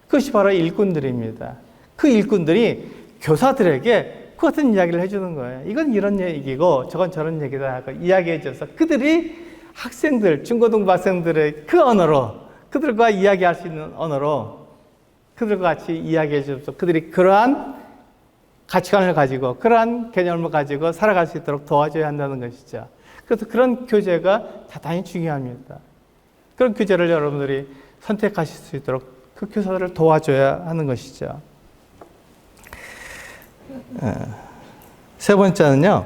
A: 그것이 바로 일꾼들입니다. 그 일꾼들이 교사들에게 그 같은 이야기를 해주는 거예요. 이건 이런 얘기고 저건 저런 얘기다 하고 이야기해줘서 그들이 학생들, 중고등부 학생들의 그 언어로 그들과 이야기할 수 있는 언어로 그들과 같이 이야기해줘서 그들이 그러한 가치관을 가지고 그러한 개념을 가지고 살아갈 수 있도록 도와줘야 한다는 것이죠. 그래서 그런 교제가 대단히 중요합니다. 그런 교제를 여러분들이 선택하실 수 있도록 그 교사들을 도와줘야 하는 것이죠. 세 번째는요.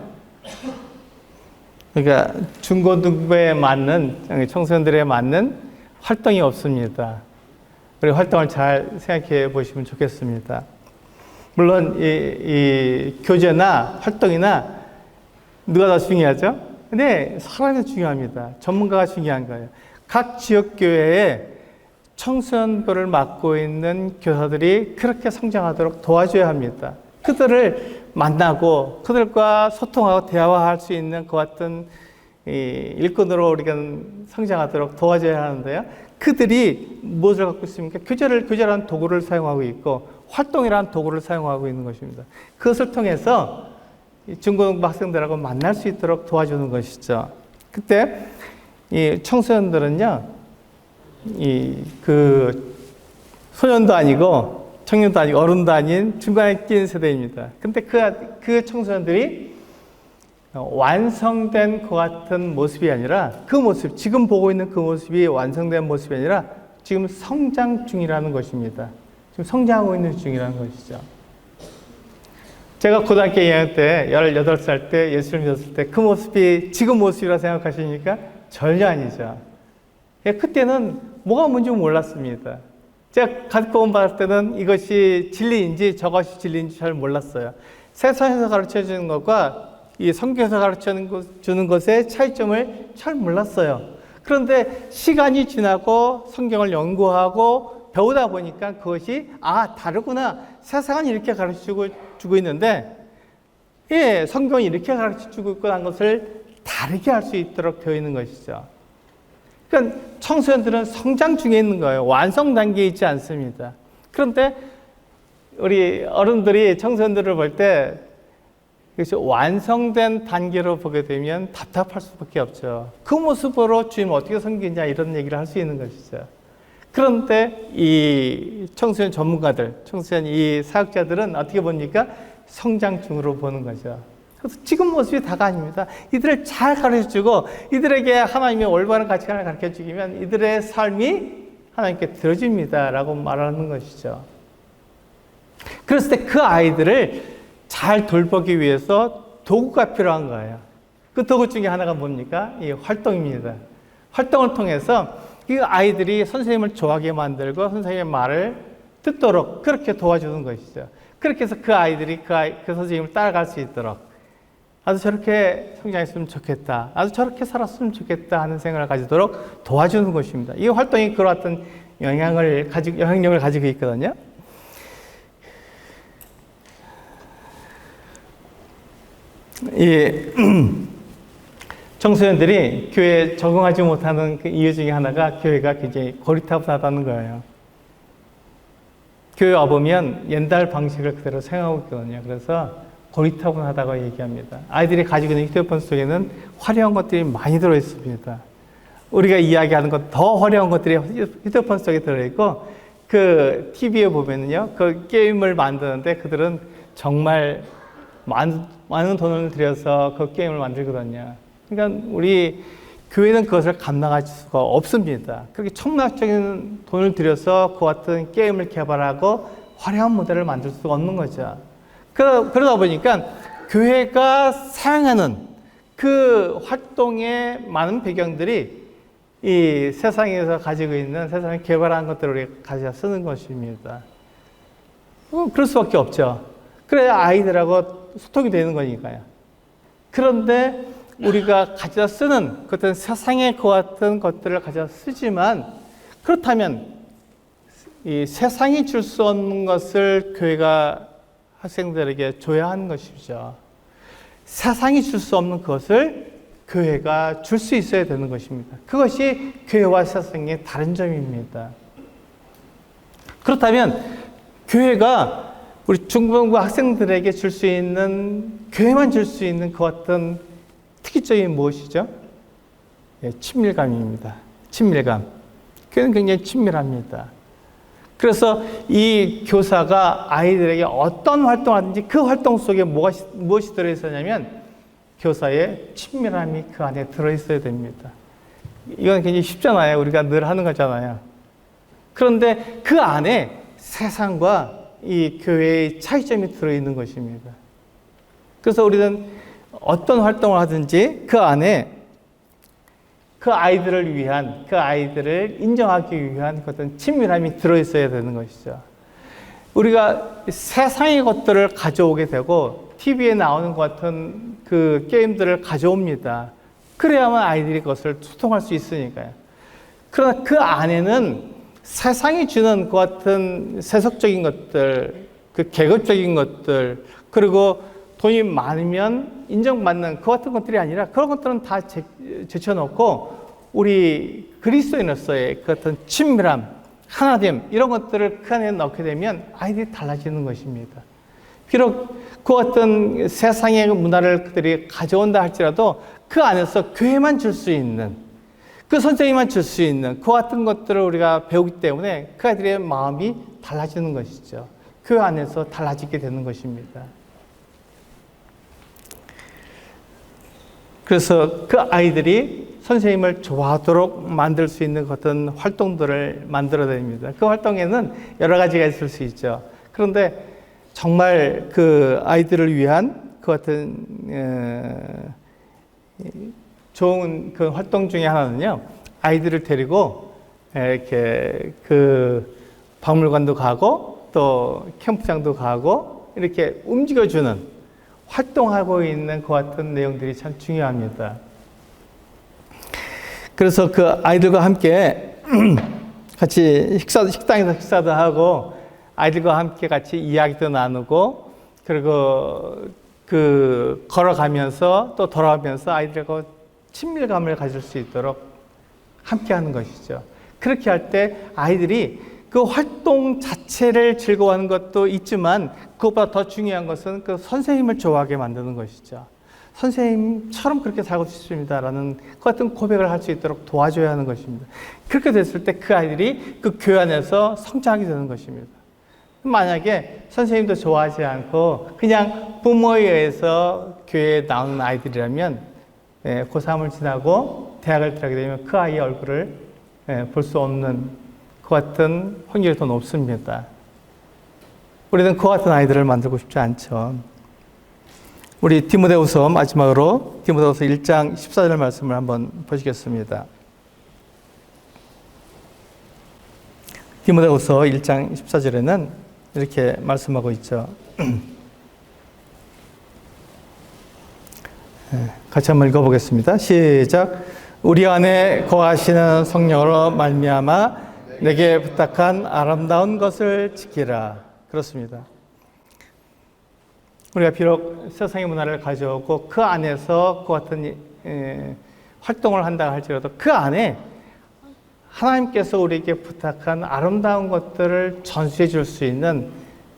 A: 그러니까 중고등부에 맞는 청소년들에 맞는 활동이 없습니다. 우리 활동을 잘 생각해 보시면 좋겠습니다. 물론 이 교제나 활동이나 누가 더 중요하죠? 근데 사람이 중요합니다. 전문가가 중요한 거예요. 각 지역교회에 청소년부를 맡고 있는 교사들이 그렇게 성장하도록 도와줘야 합니다. 그들을 만나고 그들과 소통하고 대화할 수 있는 그 같은 일꾼으로 우리가 성장하도록 도와줘야 하는데요. 그들이 무엇을 갖고 있습니까? 교제라는 도구를 사용하고 있고 활동이라는 도구를 사용하고 있는 것입니다. 그것을 통해서 중고등부 학생들하고 만날 수 있도록 도와주는 것이죠. 그때 이 청소년들은요, 그 소년도 아니고 청년도 아니고 어른도 아닌 중간에 끼는 세대입니다. 근데 그 청소년들이 완성된 그 같은 모습이 아니라 그 모습, 지금 보고 있는 그 모습이 완성된 모습이 아니라 지금 성장 중이라는 것입니다. 지금 성장하고 있는 중이라는 것이죠. 제가 고등학교 2학년 때 18살 때 예수를 믿었을 때 그 모습이 지금 모습이라 생각하시니까 전혀 아니죠. 그때는 뭐가 뭔지 몰랐습니다. 제가 가르쳐 받을 때는 이것이 진리인지 저것이 진리인지 잘 몰랐어요. 세상에서 가르쳐 주는 것과 이 성경에서 가르쳐 주는 것의 차이점을 잘 몰랐어요. 그런데 시간이 지나고 성경을 연구하고 배우다 보니까 그것이 다르구나. 세상은 이렇게 가르쳐 주고 있는데 성경이 이렇게 가르쳐 주고 있구나 하는 것을 다르게 할 수 있도록 되어 있는 것이죠. 그러니까 청소년들은 성장 중에 있는 거예요. 완성 단계에 있지 않습니다. 그런데 우리 어른들이 청소년들을 볼 때 완성된 단계로 보게 되면 답답할 수밖에 없죠. 그 모습으로 주님 어떻게 섬기냐 이런 얘기를 할 수 있는 것이죠. 그런데 이 청소년 전문가들, 청소년 이 사역자들은 어떻게 봅니까? 성장 중으로 보는 거죠. 그래서 지금 모습이 다가 아닙니다. 이들을 잘 가르쳐주고 이들에게 하나님의 올바른 가치관을 가르쳐주면 이들의 삶이 하나님께 들어집니다라고 말하는 것이죠. 그랬을 때 그 아이들을 잘 돌보기 위해서 도구가 필요한 거예요. 그 도구 중에 하나가 뭡니까? 이 활동입니다. 활동을 통해서 이 아이들이 선생님을 좋아하게 만들고 선생님의 말을 듣도록 그렇게 도와주는 것이죠. 그렇게 해서 그 아이들이 그 선생님을 따라갈 수 있도록 아주 저렇게 성장했으면 좋겠다. 아주 저렇게 살았으면 좋겠다 하는 생각을 가지도록 도와주는 것입니다. 이 활동이 그런 어떤 영향력을 가지고 있거든요. 이 청소년들이 교회에 적응하지 못하는 그 이유 중에 하나가 교회가 굉장히 고리타분하다는 거예요. 교회 와보면 옛날 방식을 그대로 생각하고 있거든요. 그래서 고리타분하다고 얘기합니다. 아이들이 가지고 있는 휴대폰 속에는 화려한 것들이 많이 들어있습니다. 우리가 이야기하는 것 더 화려한 것들이 휴대폰 속에 들어있고 그 TV에 보면은요, 그 게임을 만드는데 그들은 정말 많은 돈을 들여서 그 게임을 만들거든요. 그러니까 우리 교회는 그것을 감당할 수가 없습니다. 그렇게 천문학적인 돈을 들여서 그 같은 게임을 개발하고 화려한 모델을 만들 수가 없는 거죠. 그러다 보니까 교회가 사용하는 그 활동의 많은 배경들이 이 세상에서 가지고 있는 세상에 개발한 것들을 가져 쓰는 것입니다. 그럴 수밖에 없죠. 그래야 아이들하고 소통이 되는 거니까요. 그런데 우리가 가져 쓰는 그 같은 세상의 그 같은 것들을 가져 쓰지만 그렇다면 이 세상이 줄 수 없는 것을 교회가 학생들에게 줘야 하는 것이죠. 세상이 줄 수 없는 것을 교회가 줄 수 있어야 되는 것입니다. 그것이 교회와 세상의 다른 점입니다. 그렇다면 교회가 우리 중고등부 학생들에게 줄 수 있는, 교회만 줄 수 있는 그 어떤 특이점이 무엇이죠? 예, 친밀감입니다. 친밀감. 교회는 굉장히 친밀합니다. 그래서 이 교사가 아이들에게 어떤 활동을 하든지 그 활동 속에 무엇이 들어있었냐면 교사의 친밀함이 그 안에 들어있어야 됩니다. 이건 굉장히 쉽잖아요. 우리가 늘 하는 거잖아요. 그런데 그 안에 세상과 이 교회의 차이점이 들어있는 것입니다. 그래서 우리는 어떤 활동을 하든지 그 안에 그 아이들을 위한, 그 아이들을 인정하기 위한 어떤 친밀함이 들어있어야 되는 것이죠. 우리가 세상의 것들을 가져오게 되고 TV에 나오는 것 같은 그 게임들을 가져옵니다. 그래야만 아이들이 그것을 소통할 수 있으니까요. 그러나 그 안에는 세상이 주는 그 같은 세속적인 것들, 그 계급적인 것들, 그리고 돈이 많으면 인정받는 그 같은 것들이 아니라 그런 것들은 다 제쳐놓고 우리 그리스도인으로서의 그 같은 친밀함, 하나됨 이런 것들을 그 안에 넣게 되면 아이들이 달라지는 것입니다. 비록 그 같은 세상의 문화를 그들이 가져온다 할지라도 그 안에서 교회만 줄 수 있는, 그 선생님만 줄 수 있는 그 같은 것들을 우리가 배우기 때문에 그 아이들의 마음이 달라지는 것이죠. 교회 안에서 달라지게 되는 것입니다. 그래서 그 아이들이 선생님을 좋아하도록 만들 수 있는 어떤 활동들을 만들어냅니다. 그 활동에는 여러 가지가 있을 수 있죠. 그런데 정말 그 아이들을 위한 그 같은 좋은 그 활동 중에 하나는요, 아이들을 데리고 이렇게 그 박물관도 가고 또 캠프장도 가고 이렇게 움직여주는, 활동하고 있는 그 같은 내용들이 참 중요합니다. 그래서 그 아이들과 함께 같이 식당에서 식사도 하고 아이들과 함께 같이 이야기도 나누고, 그리고 걸어가면서 또 돌아가면서 아이들과 친밀감을 가질 수 있도록 함께 하는 것이죠. 그렇게 할 때 아이들이 그 활동 자체를 즐거워하는 것도 있지만 그것보다 더 중요한 것은 그 선생님을 좋아하게 만드는 것이죠. 선생님처럼 그렇게 살고 싶습니다라는 그 같은 고백을 할 수 있도록 도와줘야 하는 것입니다. 그렇게 됐을 때 그 아이들이 그 교회 안에서 성장하게 되는 것입니다. 만약에 선생님도 좋아하지 않고 그냥 부모에 의해서 교회에 나오는 아이들이라면 고3을 지나고 대학을 들어가게 되면 그 아이의 얼굴을 볼 수 없는 그 같은 확률이 더 높습니다. 우리는 그 같은 아이들을 만들고 싶지 않죠. 우리 디모데후서 마지막으로 디모데후서 1장 14절 말씀을 한번 보시겠습니다. 디모데후서 1장 14절에는 이렇게 말씀하고 있죠. 같이 한번 읽어보겠습니다. 시작. 우리 안에 거하시는 성령으로 말미암아 내게 부탁한 아름다운 것을 지키라. 그렇습니다. 우리가 비록 세상의 문화를 가져오고 그 안에서 그 같은 활동을 한다 할지라도 그 안에 하나님께서 우리에게 부탁한 아름다운 것들을 전수해 줄 수 있는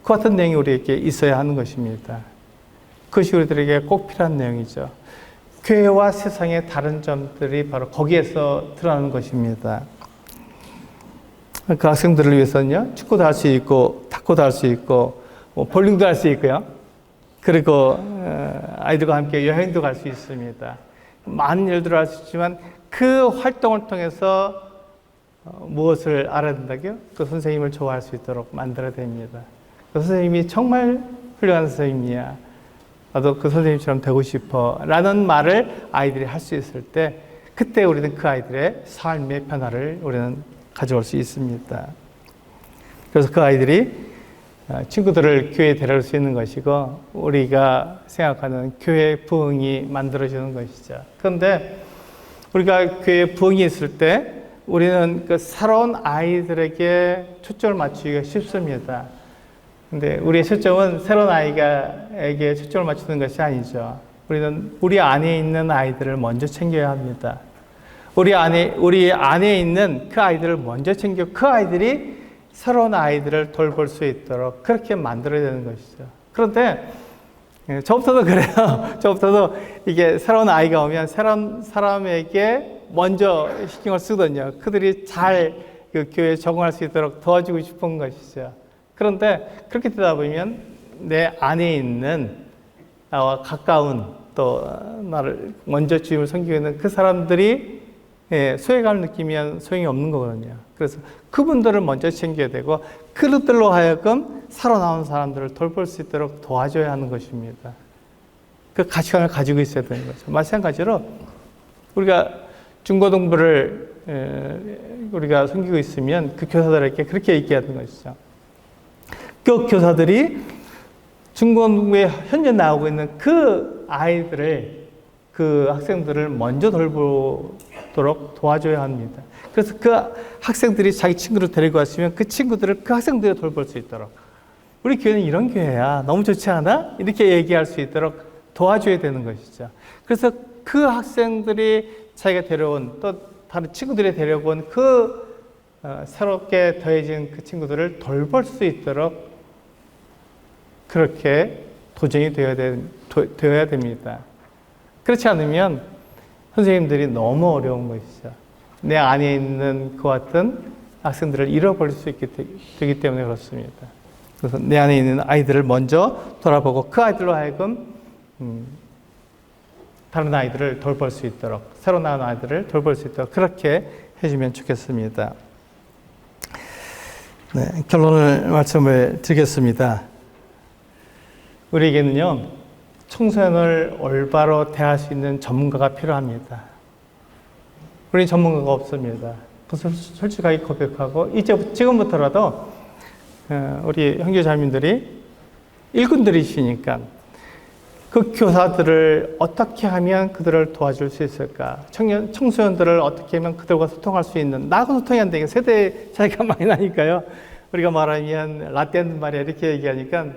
A: 그 같은 내용이 우리에게 있어야 하는 것입니다. 그것이 우리들에게 꼭 필요한 내용이죠. 교회와 세상의 다른 점들이 바로 거기에서 드러나는 것입니다. 그 학생들을 위해서는요, 축구도 할 수 있고, 탁구도 할 수 있고, 볼링도 할 수 있고요. 그리고 아이들과 함께 여행도 갈 수 있습니다. 많은 일들을 할 수 있지만 그 활동을 통해서 무엇을 알아야 된다고요? 그 선생님을 좋아할 수 있도록 만들어야 됩니다. 그 선생님이 정말 훌륭한 선생님이야. 나도 그 선생님처럼 되고 싶어. 라는 말을 아이들이 할 수 있을 때 그때 우리는 그 아이들의 삶의 변화를 우리는 가져올 수 있습니다. 그래서 그 아이들이 친구들을 교회에 데려올 수 있는 것이고 우리가 생각하는 교회 부흥이 만들어지는 것이죠. 그런데 우리가 교회 부흥이 있을 때 우리는 그 새로운 아이들에게 초점을 맞추기가 쉽습니다. 근데 우리의 초점은 새로운 아이에게 초점을 맞추는 것이 아니죠. 우리는 우리 안에 있는 아이들을 먼저 챙겨야 합니다. 우리 안에 있는 그 아이들을 먼저 챙겨 그 아이들이 새로운 아이들을 돌볼 수 있도록 그렇게 만들어야 되는 것이죠. 그런데 저부터도 그래요. 저부터도 이게 새로운 아이가 오면 새로운 사람에게 먼저 신경을 쓰거든요. 그들이 잘 그 교회에 적응할 수 있도록 도와주고 싶은 것이죠. 그런데 그렇게 되다 보면 내 안에 있는 나와 가까운 또 나를 먼저 주님을 섬기고 있는 그 사람들이 소외감을 느끼면 소용이 없는 거거든요. 그래서 그분들을 먼저 챙겨야 되고 그들로 하여금 살아나온 사람들을 돌볼 수 있도록 도와줘야 하는 것입니다. 그 가치관을 가지고 있어야 되는 거죠. 마찬가지로 우리가 중고등부를 우리가 섬기고 있으면 그 교사들에게 그렇게 얘기해야 되는 것이죠. 그 교사들이 중고등부에 현재 나오고 있는 그 아이들을 그 학생들을 먼저 돌보도록 도와줘야 합니다. 그래서 그 학생들이 자기 친구를 데리고 왔으면 그 친구들을 그 학생들이 돌볼 수 있도록 우리 교회는 이런 교회야. 너무 좋지 않아? 이렇게 얘기할 수 있도록 도와줘야 되는 것이죠. 그래서 그 학생들이 자기가 데려온 또 다른 친구들이 데려온 그 새롭게 더해진 그 친구들을 돌볼 수 있도록 그렇게 도전이 되어야 됩니다. 그렇지 않으면 선생님들이 너무 어려운 것이죠. 내 안에 있는 그와 같은 학생들을 잃어버릴 수 있게 되기 때문에 그렇습니다. 그래서 내 안에 있는 아이들을 먼저 돌아보고 그 아이들로 하여금 다른 아이들을 돌볼 수 있도록 새로 나온 아이들을 돌볼 수 있도록 그렇게 해주면 좋겠습니다. 네, 결론을 말씀을 드리겠습니다. 우리에게는요 청소년을 올바로 대할 수 있는 전문가가 필요합니다. 우리 전문가가 없습니다. 그것을 솔직하게 고백하고 지금부터라도 우리 형제자매들이 일꾼들이시니까 그 교사들을 어떻게 하면 그들을 도와줄 수 있을까? 청소년들을 어떻게 하면 그들과 소통할 수 있는 나하고 소통이 안 되게 세대 차이가 많이 나니까요. 우리가 말하면 라떼는 말이야 이렇게 얘기하니까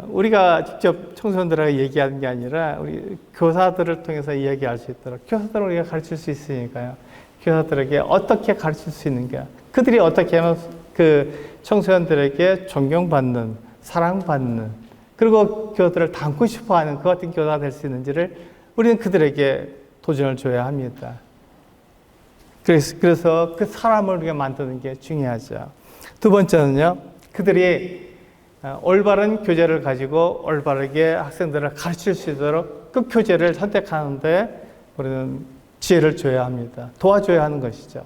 A: 우리가 직접 청소년들하고 얘기하는 게 아니라 우리 교사들을 통해서 이야기할 수 있도록 교사들을 우리가 가르칠 수 있으니까요. 교사들에게 어떻게 가르칠 수 있는가? 그들이 어떻게 하면 그 청소년들에게 존경받는, 사랑받는, 그리고 교사들을 닮고 싶어하는 그 같은 교사가 될 수 있는지를 우리는 그들에게 도전을 줘야 합니다. 그래서 그 사람을 우리가 만드는 게 중요하죠. 두 번째는요, 그들이 올바른 교재를 가지고 올바르게 학생들을 가르칠 수 있도록 그 교재를 선택하는데 우리는 지혜를 줘야 합니다. 도와줘야 하는 것이죠.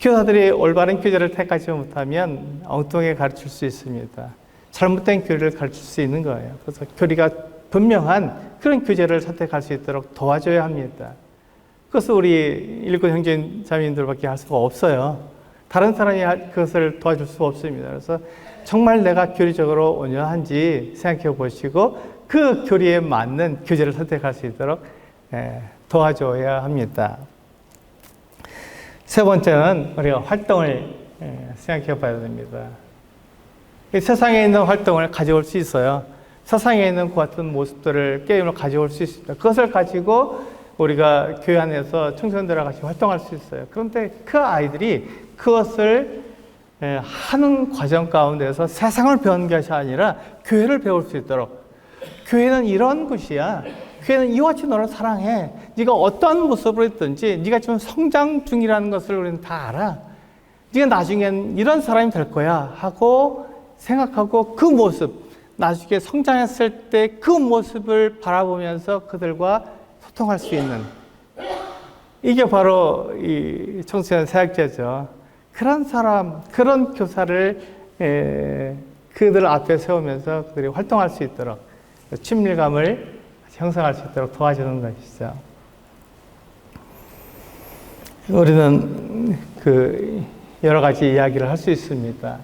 A: 교사들이 올바른 교재를 택하지 못하면 엉뚱하게 가르칠 수 있습니다. 잘못된 교리를 가르칠 수 있는 거예요. 그래서 교리가 분명한 그런 교재를 선택할 수 있도록 도와줘야 합니다. 그것을 우리 일꾼 형제 자매님들밖에 할 수가 없어요. 다른 사람이 그것을 도와줄 수가 없습니다. 그래서 정말 내가 교리적으로 온전한지 생각해 보시고 그 교리에 맞는 교재를 선택할 수 있도록 도와줘야 합니다. 세 번째는 우리가 활동을 생각해 봐야 됩니다. 세상에 있는 활동을 가져올 수 있어요. 세상에 있는 그 같은 모습들을 게임으로 가져올 수 있습니다. 그것을 가지고 우리가 교회 안에서 청소년들과 같이 활동할 수 있어요. 그런데 그 아이들이 그것을 하는 과정 가운데서 세상을 배우는 것이 아니라 교회를 배울 수 있도록, 교회는 이런 곳이야. 교회는 이와 같이 너를 사랑해. 네가 어떠한 모습으로 있든지 네가 지금 성장 중이라는 것을 우리는 다 알아. 네가 나중엔 이런 사람이 될 거야 하고 생각하고 그 모습, 나중에 성장했을 때 그 모습을 바라보면서 그들과 소통할 수 있는, 이게 바로 이 청소년 사역자죠. 그런 사람, 그런 교사를 그들 앞에 세우면서 그들이 활동할 수 있도록, 친밀감을 형성할 수 있도록 도와주는 것이죠. 우리는 그 여러 가지 이야기를 할 수 있습니다.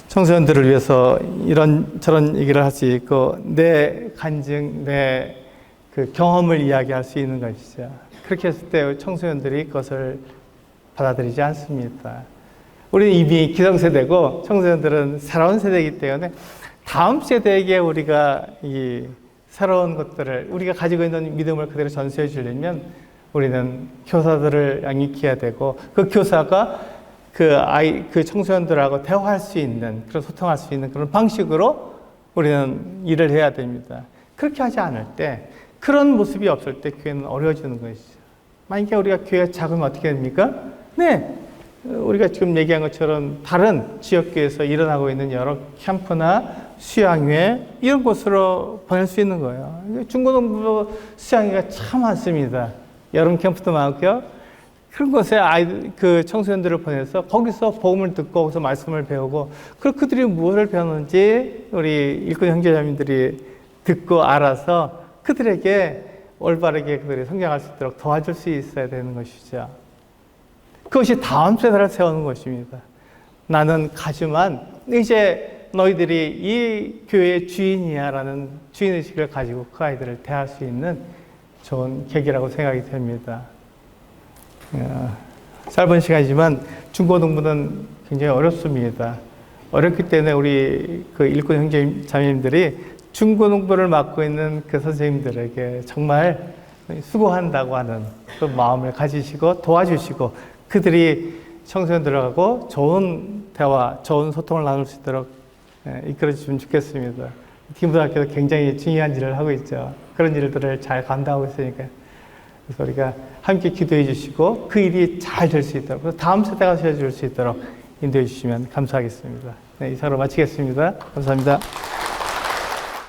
A: 청소년들을 위해서 이런저런 얘기를 할 수 있고, 내 간증, 내 그 경험을 이야기할 수 있는 것이죠. 그렇게 했을 때 청소년들이 그것을 받아들이지 않습니다. 우리는 이미 기성세대고 청소년들은 새로운 세대이기 때문에 다음 세대에게 우리가 이 새로운 것들을, 우리가 가지고 있는 믿음을 그대로 전수해 주려면 우리는 교사들을 양육해야 되고, 그 교사가 그 청소년들하고 대화할 수 있는, 그런 소통할 수 있는 그런 방식으로 우리는 일을 해야 됩니다. 그렇게 하지 않을 때, 그런 모습이 없을 때 교회는 어려워지는 것이죠. 만약에 우리가 교회가 작으면 어떻게 됩니까? 네. 우리가 지금 얘기한 것처럼 다른 지역교회에서 일어나고 있는 여러 캠프나 수양회, 이런 곳으로 보낼 수 있는 거예요. 중고등부 수양회가 참 많습니다. 여름 캠프도 많고요. 그런 곳에 그 청소년들을 보내서 거기서 복음을 듣고 거기서 말씀을 배우고, 그리고 그들이 무엇을 배우는지 우리 일꾼 형제자매들이 듣고 알아서 그들에게 올바르게 그들이 성장할 수 있도록 도와줄 수 있어야 되는 것이죠. 그것이 다음 세대를 세우는 것입니다. 나는 가지만 이제 너희들이 이 교회의 주인이야 라는 주인의식을 가지고 그 아이들을 대할 수 있는 좋은 계기라고 생각이 됩니다. 짧은 시간이지만 중고등부는 굉장히 어렵습니다. 어렵기 때문에 우리 그 일꾼 형제 자매님들이 중고등부를 맡고 있는 그 선생님들에게 정말 수고한다고 하는 그 마음을 가지시고 도와주시고, 그들이 청소년들하고 좋은 대화, 좋은 소통을 나눌 수 있도록 이끌어주시면 좋겠습니다. 디모데학교도 굉장히 중요한 일을 하고 있죠. 그런 일들을 잘 감당하고 있으니까. 그래서 우리가 함께 기도해 주시고 그 일이 잘 될 수 있도록, 다음 세대가 세워줄 수 있도록 인도해 주시면 감사하겠습니다. 네, 이사로 마치겠습니다. 감사합니다.